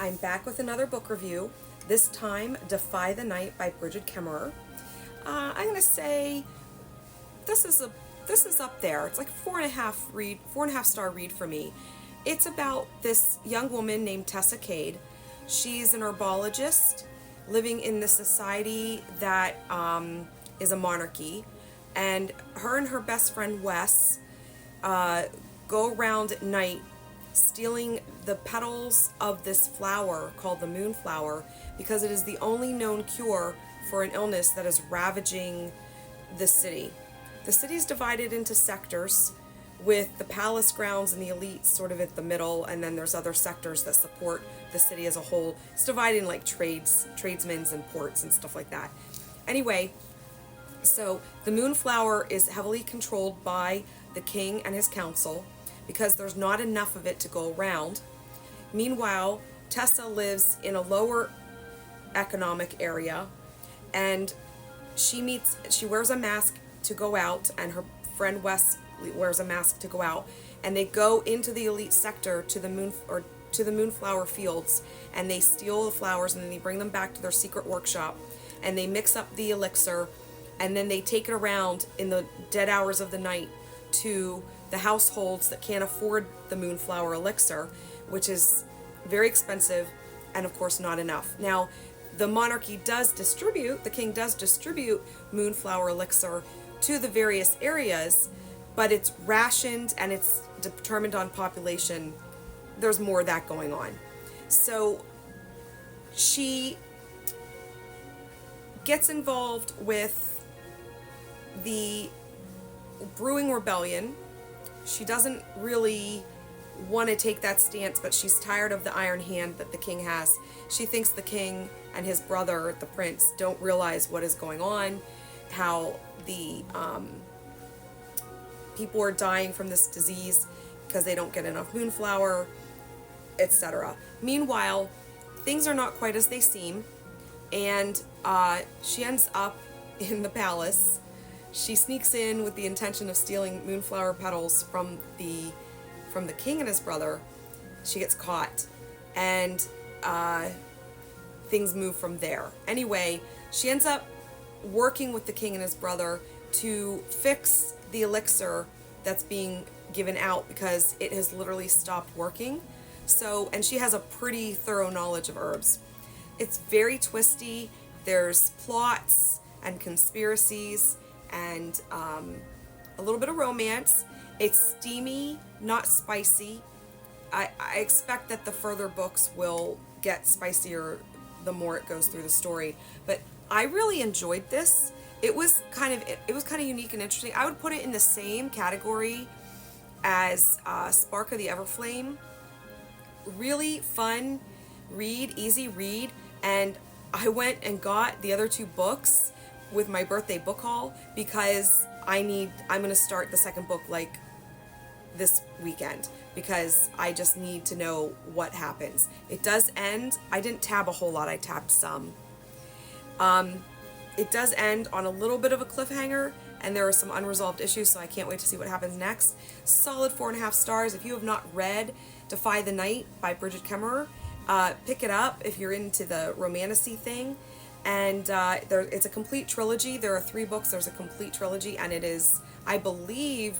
I'm back with another book review, this time Defy the Night by Bridget Kemmerer. I'm going to say this is up there. It's like 4.5 star read for me. It's about this young woman named Tessa Cade. She's an herbologist living in the society that is a monarchy, and her and her best friend Wes go around at night stealing the petals of this flower called the moonflower because it is the only known cure for an illness that is ravaging the city. The city is divided into sectors with the palace grounds and the elites sort of at the middle, and then there's other sectors that support the city as a whole. It's divided in like tradesmen and ports and stuff like that. Anyway, so the moonflower is heavily controlled by the king and his council because there's not enough of it to go around. Meanwhile, Tessa lives in a lower economic area, and she wears a mask to go out, and her friend Wes wears a mask to go out, and they go into the elite sector to the moonflower fields, and they steal the flowers, and then they bring them back to their secret workshop, and they mix up the elixir, and then they take it around in the dead hours of the night to the households that can't afford the moonflower elixir, which is very expensive and of course not enough. Now, the king does distribute moonflower elixir to the various areas, but it's rationed and it's determined on population. There's more of that going on. So she gets involved with the brewing rebellion. She doesn't really want to take that stance, but she's tired of the iron hand that the king has. She thinks the king and his brother, the prince, don't realize what is going on, how the people are dying from this disease because they don't get enough moonflower, etc. Meanwhile, things are not quite as they seem, and she ends up in the palace. She sneaks in with the intention of stealing moonflower petals from the king and his brother. She gets caught, and things move from there. Anyway, she ends up working with the king and his brother to fix the elixir that's being given out because it has literally stopped working. So, and she has a pretty thorough knowledge of herbs. It's very twisty. There's plots and conspiracies and a little bit of romance. It's steamy, not spicy. I expect that the further books will get spicier the more it goes through the story. But I really enjoyed this. It was kind of unique and interesting. I would put it in the same category as Spark of the Everflame. Really fun read, easy read, and I went and got the other two books with my birthday book haul because I'm going to start the second book like this weekend because I just need to know what happens. It does end. I didn't tab a whole lot. I tabbed some. It does end on a little bit of a cliffhanger, and there are some unresolved issues, so I can't wait to see what happens next. Solid 4.5 stars. If you have not read Defy the Night by Bridget Kemmerer, pick it up if you're into the romantasy thing. And it's a complete trilogy. There are 3 books. There's a complete trilogy, and it is, I believe,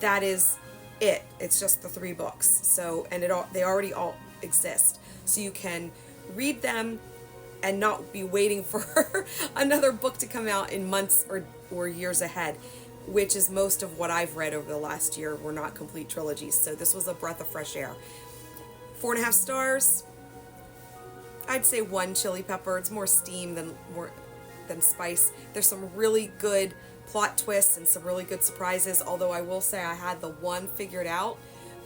that is it. It's just the 3 books. So, and they already all exist, so you can read them and not be waiting for another book to come out in months or years ahead, which is most of what I've read over the last year were not complete trilogies. So this was a breath of fresh air. 4.5 stars. I'd say 1 chili pepper. It's more steam than spice. There's some really good plot twists and some really good surprises, although I will say I had the one figured out.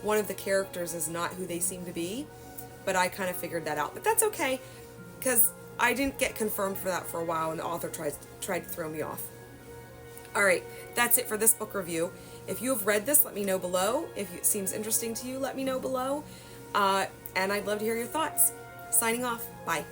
One of the characters is not who they seem to be, but I kind of figured that out. But that's okay, because I didn't get confirmed for that for a while, and the author tried to throw me off. Alright, that's it for this book review. If you have read this, let me know below. If it seems interesting to you, let me know below. And I'd love to hear your thoughts. Signing off. Bye.